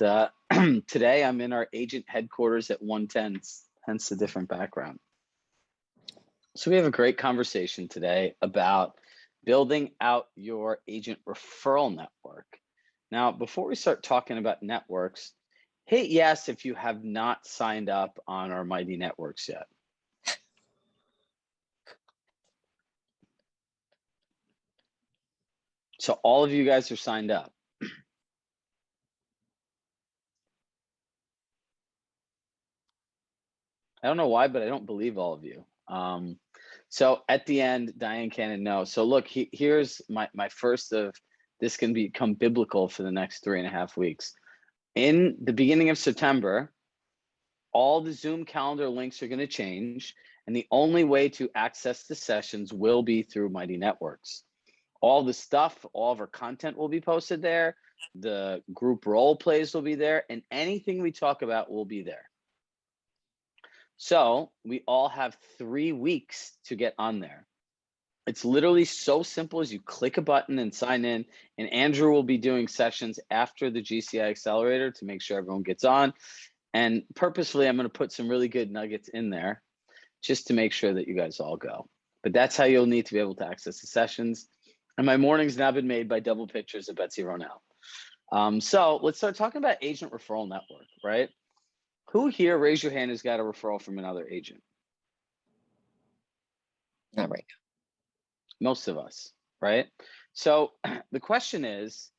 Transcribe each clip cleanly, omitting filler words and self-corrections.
Today I'm in our agent headquarters at 110, hence the different background. So we have a great conversation today about building out your agent referral network. Now, before we start talking about networks, hit yes if you have not signed up on our Mighty Networks yet. So all of you guys are signed up. I don't know why, but I don't believe all of you. So at the end, Diane Cannon, no. So look, here's my first of this can become biblical for the next 3.5 weeks. In the beginning of September, all the Zoom calendar links are going to change, and the only way to access the sessions will be through Mighty Networks. All the stuff, all of our content will be posted there. The group role plays will be there, and anything we talk about will be there. So we all have 3 weeks to get on there. It's literally so simple as you click a button and sign in, and Andrew will be doing sessions after the GCI Accelerator to make sure everyone gets on. And purposefully, I'm going to put some really good nuggets in there just to make sure that you guys all go. But that's how you'll need to be able to access the sessions. And my morning's now been made by double pictures of Betsy Ronell. So let's start talking about agent referral network, right? Who here, raise your hand, has got a referral from another agent? Not right Most of us, right? So the question is,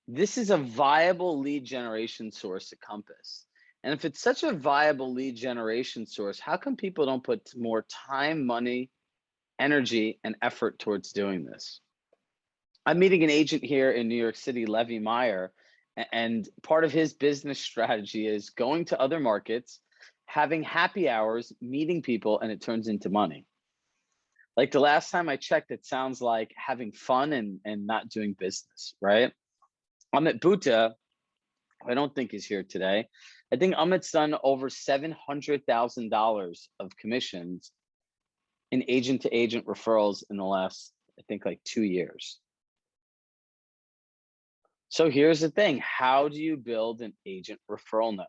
this is a viable lead generation source at Compass. And if it's such a viable lead generation source, how come people don't put more time, money, energy, and effort towards doing this? I'm meeting an agent here in New York City, Levy Meyer, and part of his business strategy is going to other markets, having happy hours, meeting people, and it turns into money. Like the last time I checked, it sounds like having fun and not doing business, right? Amit Bhutta, I don't think he's here today. I think Amit's done over $700,000 of commissions in agent-to-agent referrals in the last, I think, like 2 years. So here's the thing. How do you build an agent referral network?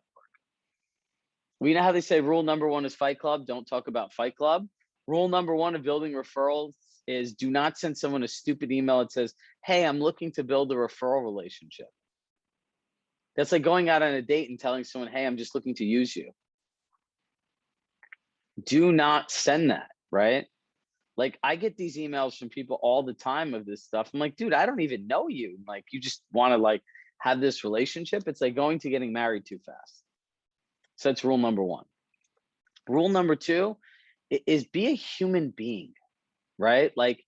Well, you know how they say rule number 1 is Fight Club, don't talk about Fight Club? Rule number 1 of building referrals is do not send someone a stupid email that says, hey, I'm looking to build a referral relationship. That's like going out on a date and telling someone, hey, I'm just looking to use you. Do not send that, right? Like I get these emails from people all the time of this stuff. I'm like, dude, I don't even know you. Like you just want to like have this relationship. It's like going to getting married too fast. So that's rule number 1. Rule number 2 is be a human being, right? Like,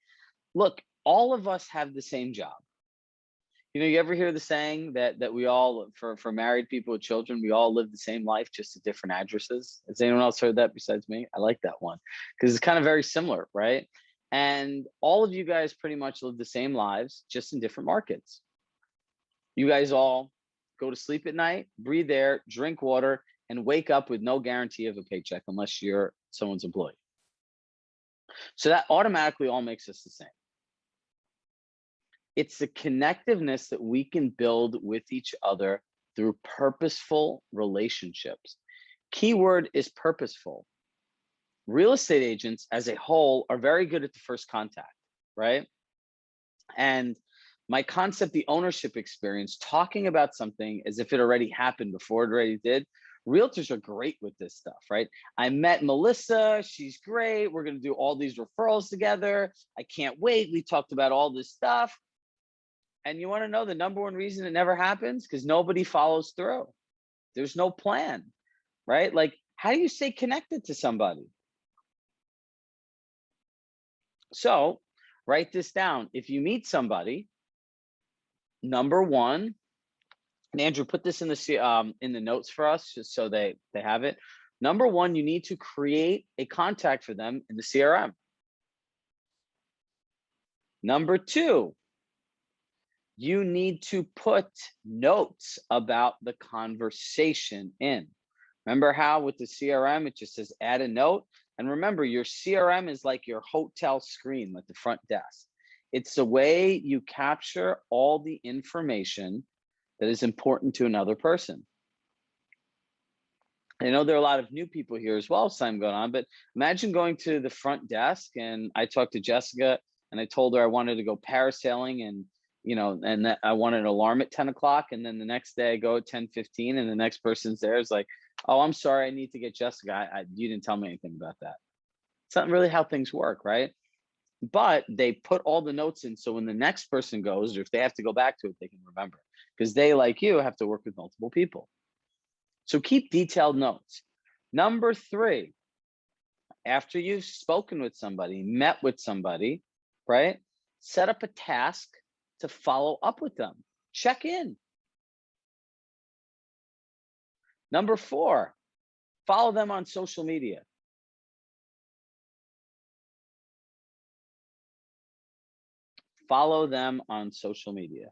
look, all of us have the same job. You know, you ever hear the saying that we all, for married people with children, we all live the same life, just at different addresses? Has anyone else heard that besides me? I like that one because it's kind of very similar, right? And all of you guys pretty much live the same lives, just in different markets. You guys all go to sleep at night, breathe air, drink water, and wake up with no guarantee of a paycheck unless you're someone's employee. So that automatically all makes us the same. It's the connectiveness that we can build with each other through purposeful relationships. Keyword is purposeful. Real estate agents as a whole are very good at the first contact, right? And my concept, the ownership experience, talking about something as if it already happened before it already did. Realtors are great with this stuff, right? I met Melissa, she's great. We're going to do all these referrals together. I can't wait. We talked about all this stuff. And you want to know the number 1 reason it never happens? Because nobody follows through. There's no plan, right? Like, how do you stay connected to somebody? So write this down. If you meet somebody, number 1, and Andrew, put this in the notes for us, just so they have it. Number 1, you need to create a contact for them in the CRM. Number 2, you need to put notes about the conversation in. Remember how with the CRM, it just says add a note? And remember, your CRM is like your hotel screen, like the front desk. It's the way you capture all the information that is important to another person. I know there are a lot of new people here as well as time going on, but imagine going to the front desk and I talked to Jessica and I told her I wanted to go parasailing and and that I wanted an alarm at 10 o'clock. And then the next day I go at 10:15 and the next person's there is like, oh, I'm sorry, I need to get Jessica. You didn't tell me anything about that. It's not really how things work, right? But they put all the notes in so when the next person goes, or if they have to go back to it, they can remember because they, like you, have to work with multiple people. So keep detailed notes. Number 3, after you've spoken with somebody, met with somebody, right? Set up a task to follow up with them. Check in. Number 4, follow them on social media. Follow them on social media.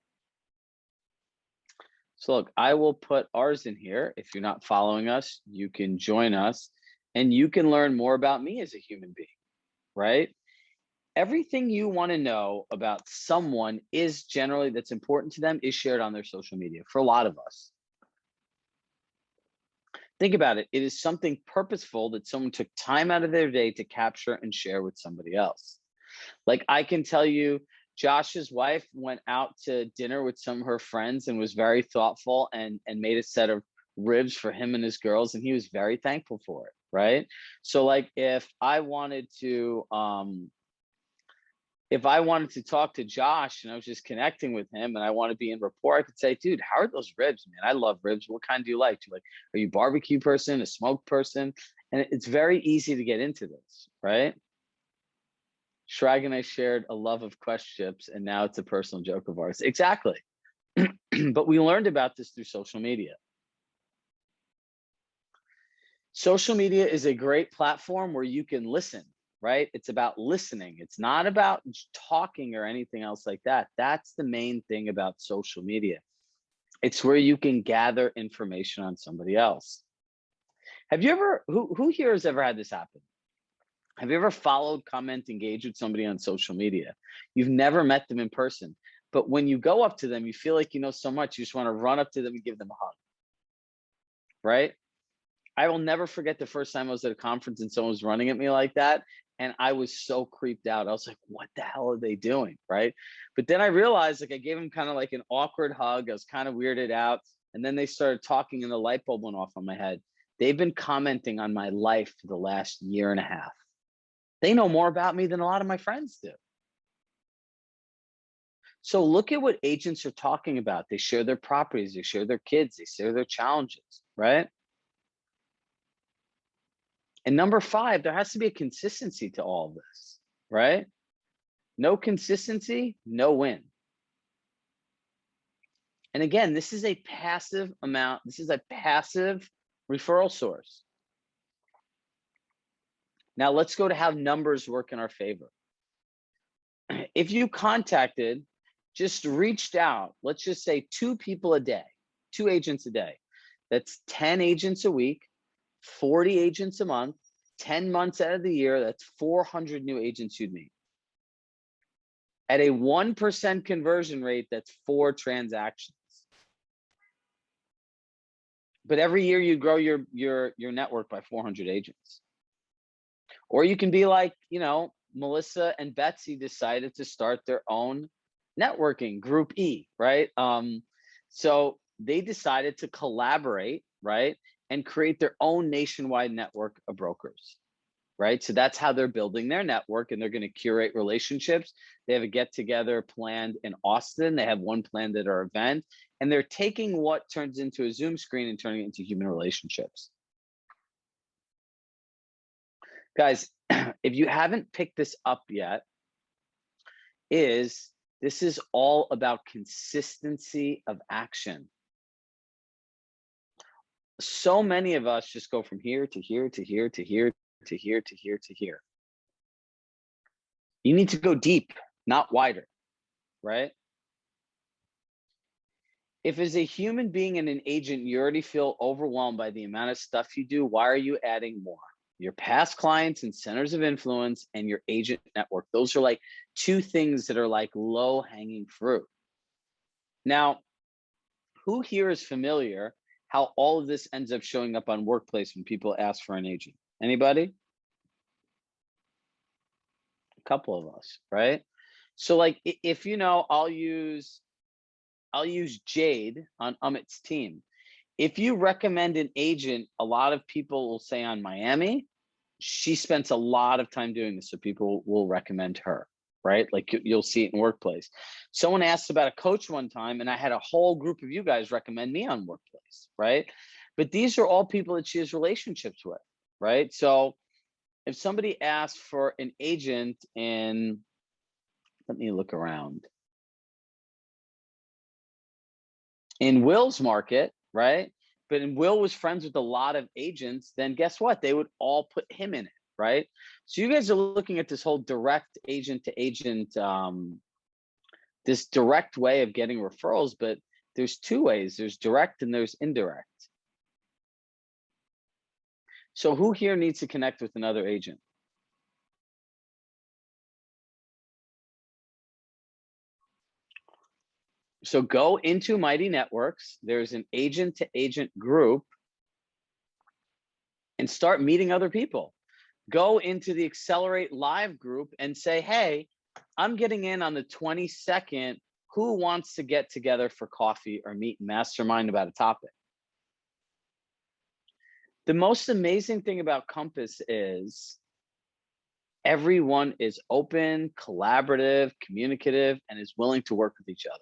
So look, I will put ours in here. If you're not following us, you can join us and you can learn more about me as a human being, right? Everything you want to know about someone is generally that's important to them is shared on their social media for a lot of us. Think about it. It is something purposeful that someone took time out of their day to capture and share with somebody else. Like I can tell you, Josh's wife went out to dinner with some of her friends and was very thoughtful and made a set of ribs for him and his girls, and he was very thankful for it, right? So like if I wanted to talk to Josh and I was just connecting with him and I want to be in rapport, I could say, dude, how are those ribs, man? I love ribs. What kind do you like? Are you a barbecue person, a smoked person? And it's very easy to get into this, right? Shrag and I shared a love of Quest chips, and now it's a personal joke of ours. Exactly. But we learned about this through social media. Social media is a great platform where you can listen, right? It's about listening. It's not about talking or anything else like that. That's the main thing about social media. It's where you can gather information on somebody else. Have you ever, who here has ever had this happen? Have you ever followed, comment, engage with somebody on social media? You've never met them in person, but when you go up to them, you feel like you know so much, you just want to run up to them and give them a hug, right? I will never forget the first time I was at a conference and someone was running at me like that. And I was so creeped out. I was like, what the hell are they doing? Right. But then I realized like I gave them kind of like an awkward hug. I was kind of weirded out. And then they started talking and the light bulb went off on my head. They've been commenting on my life for the last year and a half. They know more about me than a lot of my friends do. So look at what agents are talking about. They share their properties, they share their kids, they share their challenges, right? And number 5, there has to be a consistency to all of this, right? No consistency, no win. And again, this is a passive amount. This is a passive referral source. Now let's go to how numbers work in our favor. If you contacted, just reached out, let's just say 2 people a day, 2 agents a day, that's 10 agents a week, 40 agents a month, 10 months out of the year, that's 400 new agents you'd meet. At a 1% conversion rate, that's 4 transactions. But every year you grow your network by 400 agents. Or you can be like, Melissa and Betsy decided to start their own networking group E, right? So they decided to collaborate, right? And create their own nationwide network of brokers, right? So that's how they're building their network, and they're going to curate relationships. They have a get together planned in Austin. They have one planned at our event, and they're taking what turns into a Zoom screen and turning it into human relationships. Guys, if you haven't picked this up yet, this is all about consistency of action. So many of us just go from here to here to here to here to here to here to here. You need to go deep, not wider, right? If as a human being and an agent, you already feel overwhelmed by the amount of stuff you do, why are you adding more? Your past clients and centers of influence and your agent network. Those are like 2 things that are like low hanging fruit. Now, who here is familiar how all of this ends up showing up on Workplace when people ask for an agent? Anybody? A couple of us, right? So like if you know, I'll use Jade on Amit's team. If you recommend an agent, a lot of people will say on Miami, she spends a lot of time doing this, so people will recommend her, right? Like you'll see it in Workplace. Someone asked about a coach one time, and I had a whole group of you guys recommend me on Workplace, right? But these are all people that she has relationships with, right? So if somebody asks for an agent in, let me look around, in Will's market, right? But in Will was friends with a lot of agents, then guess what? They would all put him in it, right? So you guys are looking at this whole direct agent to agent, this direct way of getting referrals, but there's two ways. There's direct and there's indirect. So who here needs to connect with another agent? So go into Mighty Networks. There's an agent to agent group and start meeting other people. Go into the Accelerate Live group and say, hey, I'm getting in on the 22nd. Who wants to get together for coffee or meet and mastermind about a topic? The most amazing thing about Compass is everyone is open, collaborative, communicative, and is willing to work with each other.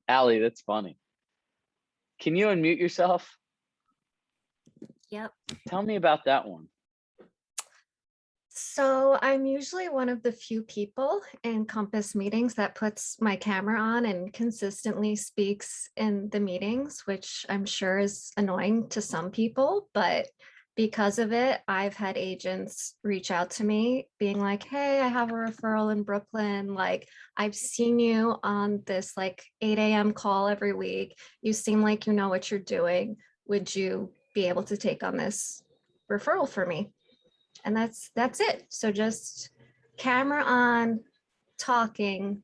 Allie, that's funny. Can you unmute yourself? Yep. Tell me about that one. So I'm usually one of the few people in Compass meetings that puts my camera on and consistently speaks in the meetings, which I'm sure is annoying to some people, but because of it, I've had agents reach out to me being like, hey, I have a referral in Brooklyn. Like, I've seen you on this like 8 a.m. call every week. You seem like you know what you're doing. Would you be able to take on this referral for me? And that's it. So just camera on, talking.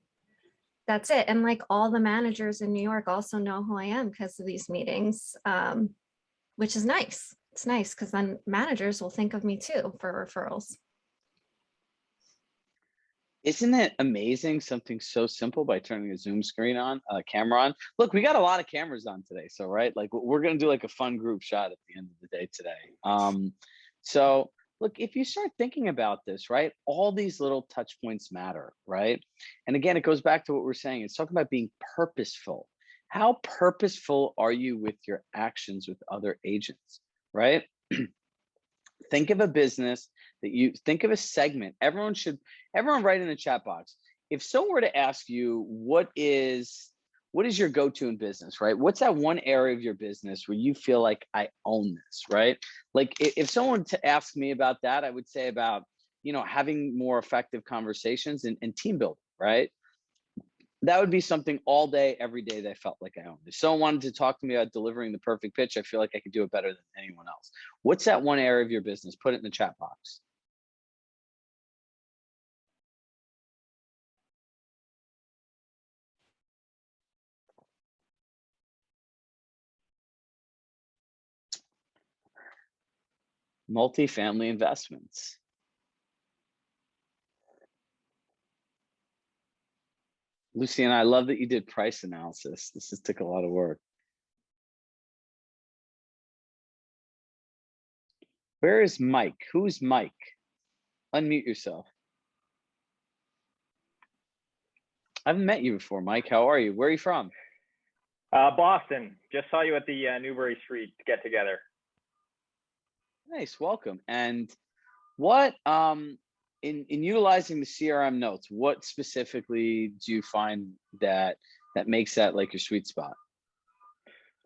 That's it. And like all the managers in New York also know who I am because of these meetings, which is nice. It's nice because then managers will think of me too for referrals. Isn't it amazing? Something so simple by turning a Zoom screen on, camera on. Look, we got a lot of cameras on today. So, right, like we're going to do like a fun group shot at the end of the day today. So look, if you start thinking about this, right, all these little touch points matter, right? And again, it goes back to what we're saying. It's talking about being purposeful. How purposeful are you with your actions with other agents, right? Think of a business that you think of a segment. Everyone write in the chat box. If someone were to ask you what is your go-to in business, right? What's that one area of your business where you feel like I own this, right? Like if someone to ask me about that, I would say about, having more effective conversations and team building, right? That would be something all day, every day that I felt like I owned. If someone wanted to talk to me about delivering the perfect pitch, I feel like I could do it better than anyone else. What's that one area of your business? Put it in the chat box. Multifamily investments. Lucian, I love that you did price analysis. This just took a lot of work. Where is Mike? Who's Mike? Unmute yourself. I haven't met you before, Mike. How are you? Where are you from? Boston. Just saw you at the Newbury Street get together. Nice, welcome. And what in utilizing the CRM notes, what specifically do you find that makes that like your sweet spot?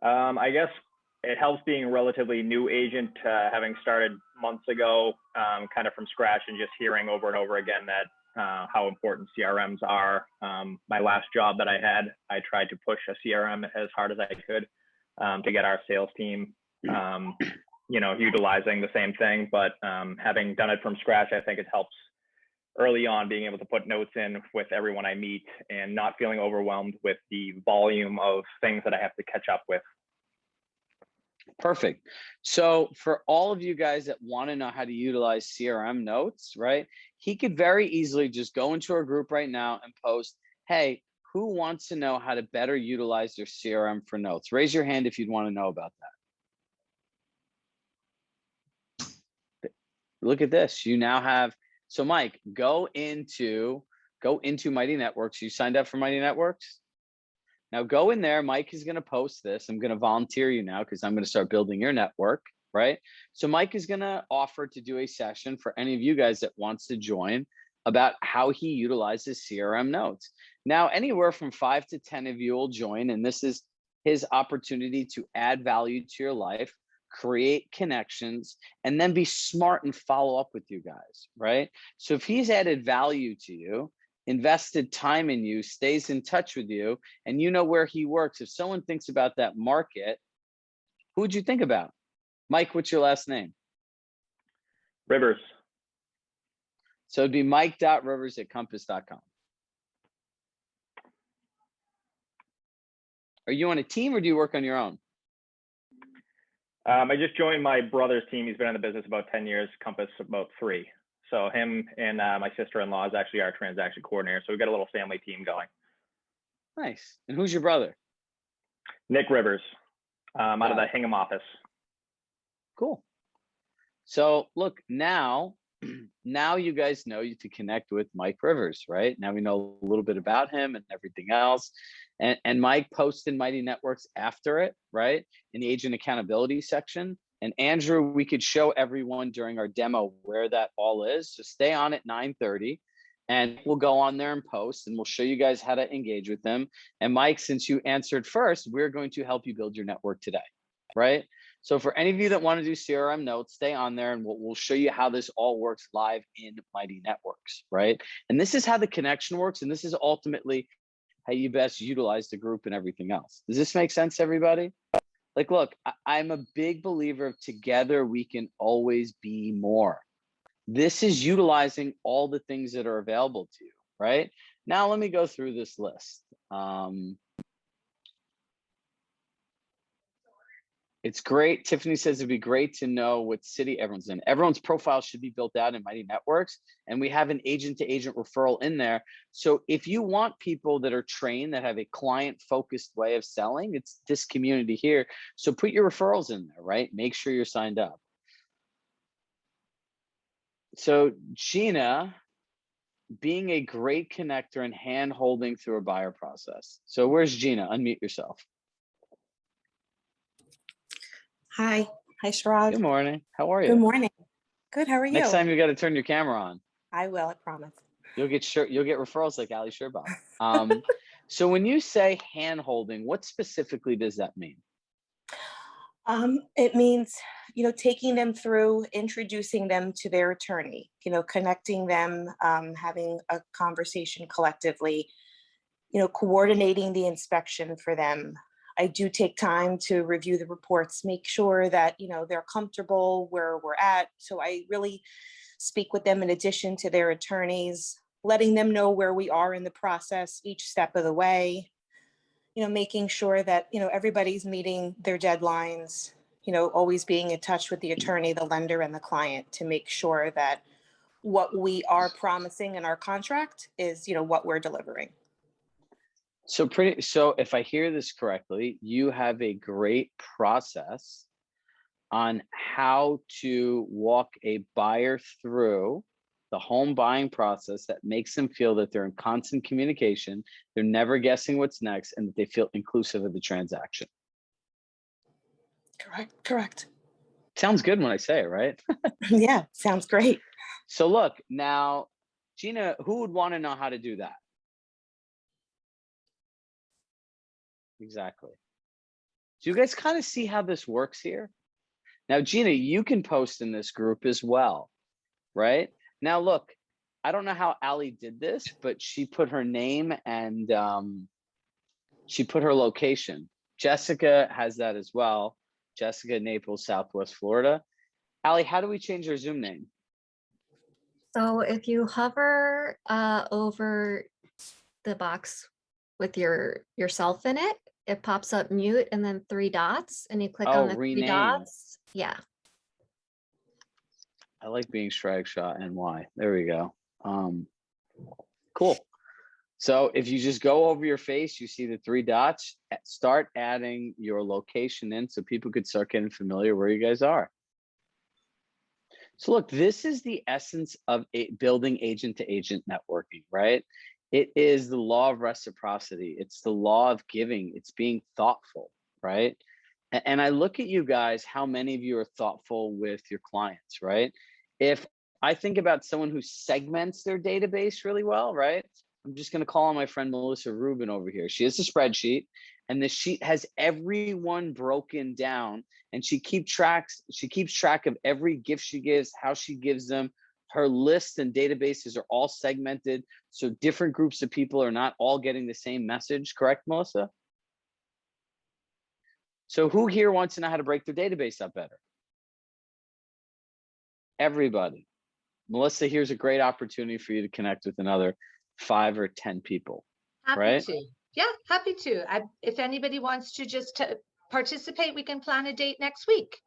I guess it helps being a relatively new agent, having started months ago, kind of from scratch, and just hearing over and over again that how important CRMs are. My last job that I had, I tried to push a CRM as hard as I could to get our sales team, utilizing the same thing. But having done it from scratch, I think it helps early on being able to put notes in with everyone I meet and not feeling overwhelmed with the volume of things that I have to catch up with. Perfect. So for all of you guys that want to know how to utilize CRM notes, right? He could very easily just go into our group right now and post, hey, who wants to know how to better utilize their CRM for notes? Raise your hand if you'd want to know about that. Look at this. You now have, so Mike, go into Mighty Networks. You signed up for Mighty Networks? Now go in there. Mike is going to post this. I'm going to volunteer you now because I'm going to start building your network, right? So Mike is going to offer to do a session for any of you guys that wants to join about how he utilizes CRM notes. Now, anywhere from 5 to 10 of you will join, and this is his opportunity to add value to your life, create connections, and then be smart and follow up with you guys, right? So if he's added value to you, invested time in you, stays in touch with you, and you know where he works, if someone thinks about that market, who would you think about? Mike, what's your last name? Rivers. So it'd be mike.rivers@compass.com. Are you on a team or do you work on your own? I just joined my brother's team. He's been in the business about 10 years, Compass about 3. So him and my sister-in-law is actually our transaction coordinator. So we've got a little family team going. Nice. And who's your brother? Nick Rivers, out of the Hingham office. Cool. So look, now you guys know you to connect with Mike Rivers, right? Now we know a little bit about him and everything else. And Mike posted Mighty Networks after it, right? In the agent accountability section. And Andrew, we could show everyone during our demo where that all is. So stay on at 9:30 and we'll go on there and post and we'll show you guys how to engage with them. And Mike, since you answered first, we're going to help you build your network today, right? So for any of you that want to do CRM notes, stay on there and we'll show you how this all works live in Mighty Networks, right? And this is how the connection works. And this is ultimately how you best utilize the group and everything else. Does this make sense, everybody? Like, look, I'm a big believer of together we can always be more. This is utilizing all the things that are available to you, right? Now, let me go through this list. It's great. Tiffany says it'd be great to know what city everyone's in. Everyone's profile should be built out in Mighty Networks, and we have an agent-to-agent referral in there. So if you want people that are trained, that have a client-focused way of selling, it's this community here. So put your referrals in there, right? Make sure you're signed up. So Gina, being a great connector and hand-holding through a buyer process. So where's Gina? Unmute yourself. Hi. Hi, Chirag. Good morning. How are you? Good morning. Good. How are you? Next time you got to turn your camera on. I will, I promise. You'll get referrals like Ali Sherbach. So when you say hand holding, what specifically does that mean? It means, taking them through, introducing them to their attorney, connecting them, having a conversation collectively, coordinating the inspection for them. I do take time to review the reports, make sure that, they're comfortable where we're at. So I really speak with them in addition to their attorneys, letting them know where we are in the process each step of the way, making sure that, everybody's meeting their deadlines, always being in touch with the attorney, the lender, and the client to make sure that what we are promising in our contract is, what we're delivering. So if I hear this correctly, you have a great process on how to walk a buyer through the home buying process that makes them feel that they're in constant communication, they're never guessing what's next, and that they feel inclusive of the transaction. Correct. Sounds good when I say it, right? Yeah, sounds great. So look, now, Gina, who would want to know how to do that? Exactly. Do you guys kind of see how this works here? Now, Gina, you can post in this group as well, right? Now, look, I don't know how Ali did this, but she put her name and she put her location. Jessica has that as well. Jessica, Naples, Southwest Florida. Ali, how do we change our Zoom name? So if you hover over the box with yourself in it, it pops up mute and then 3 dots, and you click on Oh, the 3 rename. dots. Yeah. I like being Chirag Shah NY. There we go. Cool. So if you just go over your face, you see the 3 dots, start adding your location in so people could start getting familiar where you guys are. So look, this is the essence of building agent to agent networking, right? It is the law of reciprocity. It's the law of giving. It's being thoughtful, right? And I look at you guys, how many of you are thoughtful with your clients, right? If I think about someone who segments their database really well, right? I'm just going to call on my friend Melissa Rubin over here. She has a spreadsheet, and the sheet has everyone broken down, and she keeps track of every gift she gives, how she gives them. Her lists and databases are all segmented, so different groups of people are not all getting the same message. Correct, Melissa? So who here wants to know how to break their database up better? Everybody. Melissa, here's a great opportunity for you to connect with another 5 or 10 people. Happy right? to. Yeah, happy to. If anybody wants to just participate, we can plan a date next week.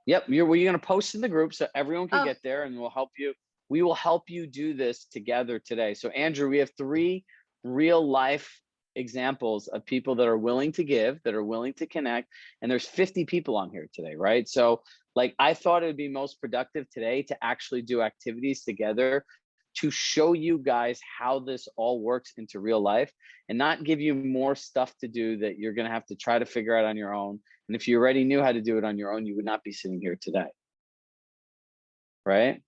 Yep, you're going to post in the group so everyone can Oh. get there, and we'll help you. We will help you do this together today. So Andrew, we have 3 real life examples of people that are willing to give, that are willing to connect, and there's 50 people on here today, right? So like, I thought it would be most productive today to actually do activities together to show you guys how this all works into real life, and not give you more stuff to do that you're going to have to try to figure out on your own. And if you already knew how to do it on your own, you would not be sitting here today. Right?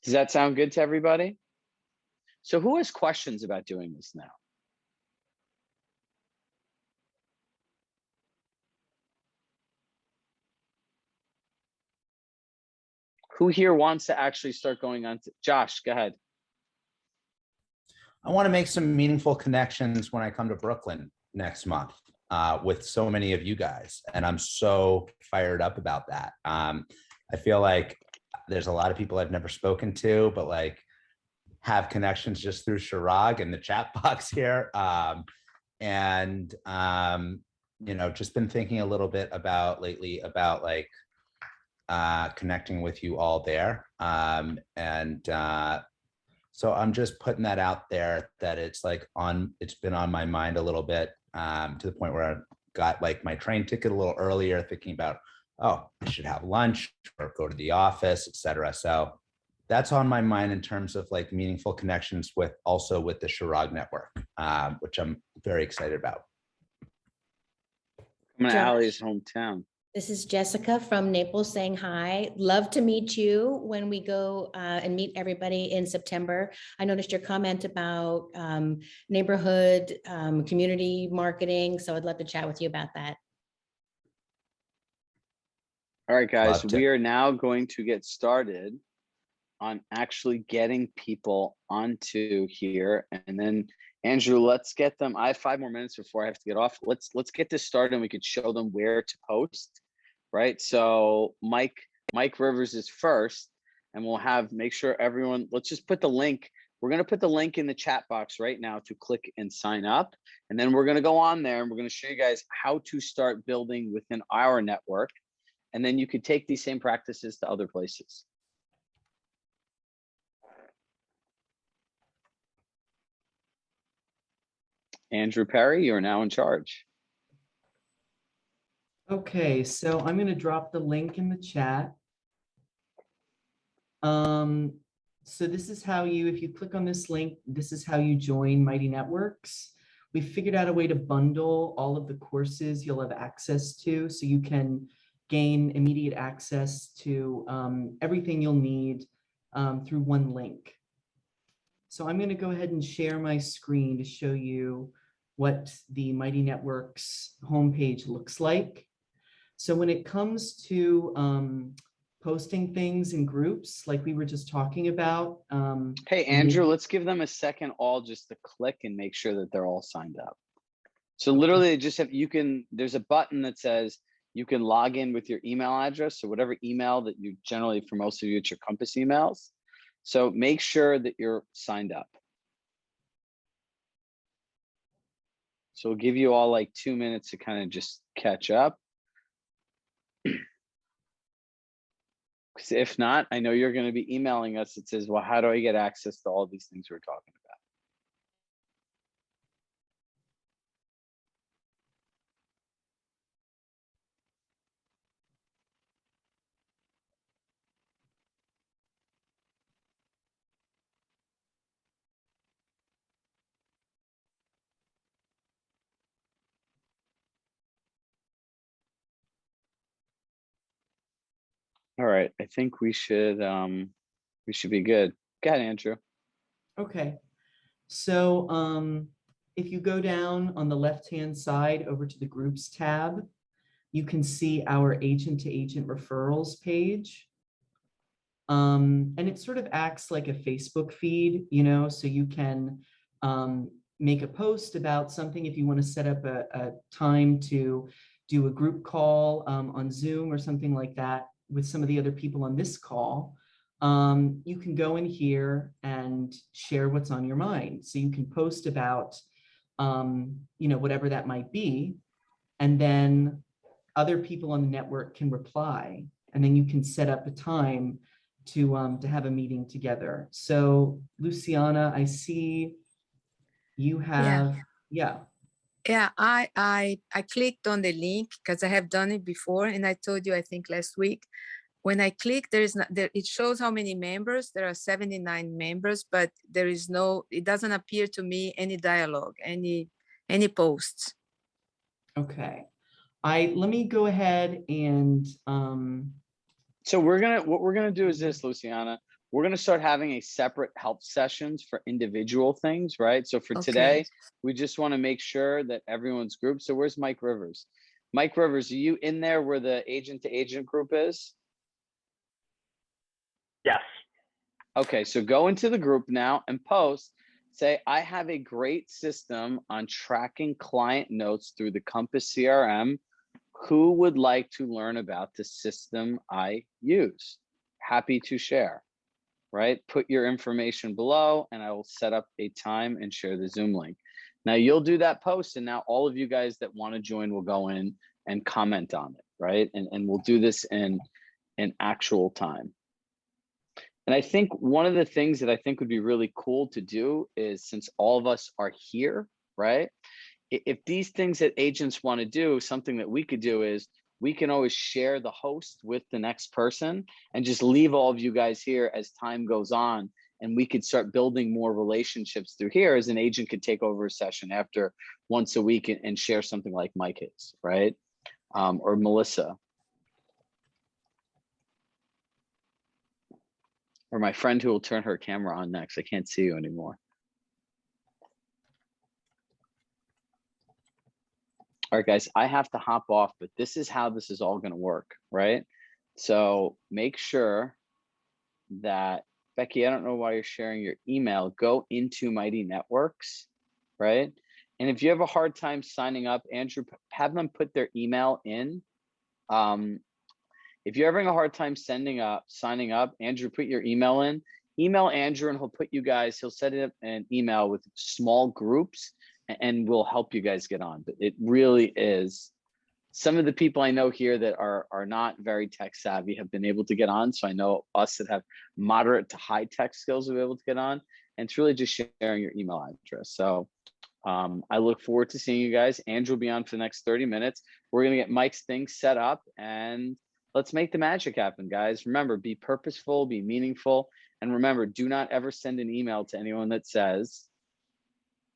Does that sound good to everybody? So who has questions about doing this now? Who here wants to actually start going on to Josh? Go ahead. I want to make some meaningful connections when I come to Brooklyn next month with so many of you guys. And I'm so fired up about that. I feel like there's a lot of people I've never spoken to, but like have connections just through Chirag and the chat box here. You know, just been thinking a little bit about lately about like connecting with you all there. So I'm just putting that out there that it's like it's been on my mind a little bit to the point where I got like my train ticket a little earlier, thinking about, oh, I should have lunch or go to the office, etc. So that's on my mind in terms of like meaningful connections with the Chirag network, which I'm very excited about. Coming to Allie's hometown. This is Jessica from Naples saying hi. Love to meet you when we go and meet everybody in September. I noticed your comment about neighborhood community marketing, so I'd love to chat with you about that. All right, guys, we are now going to get started on actually getting people onto here, and then Andrew, let's get them. I have 5 more minutes before I have to get off. Let's get this started, and we could show them where to post, right? So Mike Rivers is first, and we'll make sure everyone. Let's just put the link. We're going to put the link in the chat box right now to click and sign up, and then we're going to go on there and we're going to show you guys how to start building within our network, and then you could take these same practices to other places. Andrew Perry, you are now in charge. Okay, so I'm going to drop the link in the chat. So this is how if you click on this link, this is how you join Mighty Networks. We figured out a way to bundle all of the courses you'll have access to, so you can gain immediate access to everything you'll need through one link. So I'm going to go ahead and share my screen to show you what the Mighty Networks homepage looks like. So when it comes to posting things in groups, like we were just talking about. Hey, Andrew, let's give them a second all just to click and make sure that they're all signed up. So literally just there's a button that says You can log in with your email address. So whatever email that you generally, for most of you, it's your Compass emails. So make sure that you're signed up. So we'll give you all like 2 minutes to kind of just catch up. Because if not, I know you're going to be emailing us. It says, well, how do I get access to all these things we're talking about? All right, I think we should be good. Go ahead, Andrew. Okay. So if you go down on the left-hand side over to the groups tab, you can see our agent to agent referrals page. And it sort of acts like a Facebook feed, you know, so you can make a post about something if you want to set up a time to do a group call on Zoom or something like that with some of the other people on this call. You can go in here and share what's on your mind. So you can post about, you know, whatever that might be, and then other people on the network can reply, and then you can set up a time to have a meeting together. So Luciana, I see you have, yeah. Yeah, I clicked on the link because I have done it before, and I told you, I think last week, when I click, there is not there. It shows how many members. There are 79 members, but there is no. It doesn't appear to me any dialogue, any posts. Okay, let me go ahead and So what we're gonna do is this, Luciana. We're gonna start having a separate help sessions for individual things, right? So for today, we just want to make sure that everyone's grouped. So where's Mike Rivers? Mike Rivers, are you in there where the agent to agent group is? Yes. Okay, so go into the group now and post, say, I have a great system on tracking client notes through the Compass CRM. Who would like to learn about the system I use? Happy to share, right? Put your information below and I will set up a time and share the Zoom link. Now you'll do that post, and now all of you guys that want to join will go in and comment on it, right? And we'll do this in actual time. And I think one of the things that I think would be really cool to do is, since all of us are here, right? If these things that agents want to do, something that we could do is we can always share the host with the next person and just leave all of you guys here as time goes on. And we could start building more relationships through here, as an agent could take over a session after once a week and share something like Mike is, right? Or Melissa. Or my friend who will turn her camera on next. I can't see you anymore. All right, guys, I have to hop off, but this is how this is all going to work, right? So make sure that, Becky, I don't know why you're sharing your email. Go into Mighty Networks, right? And if you have a hard time signing up, Andrew, have them put their email in. If you're having a hard time signing up, Andrew, put your email in. Email Andrew and he'll put you guys, he'll set up an email with small groups and we'll help you guys get on. But it really is, some of the people I know here that are not very tech savvy have been able to get on. So I know us that have moderate to high tech skills will be able to get on. And it's really just sharing your email address. So I look forward to seeing you guys. Andrew will be on for the next 30 minutes. We're going to get Mike's thing set up and let's make the magic happen, guys. Remember, be purposeful, be meaningful. And remember, do not ever send an email to anyone that says,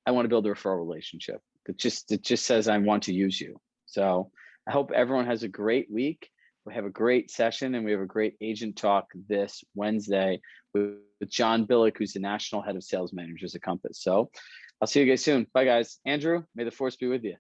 I want to build a referral relationship. It just says, I want to use you. So I hope everyone has a great week. We have a great session and we have a great agent talk this Wednesday with John Billick, who's the National Head of Sales Managers at Compass. So I'll see you guys soon. Bye, guys. Andrew, may the force be with you.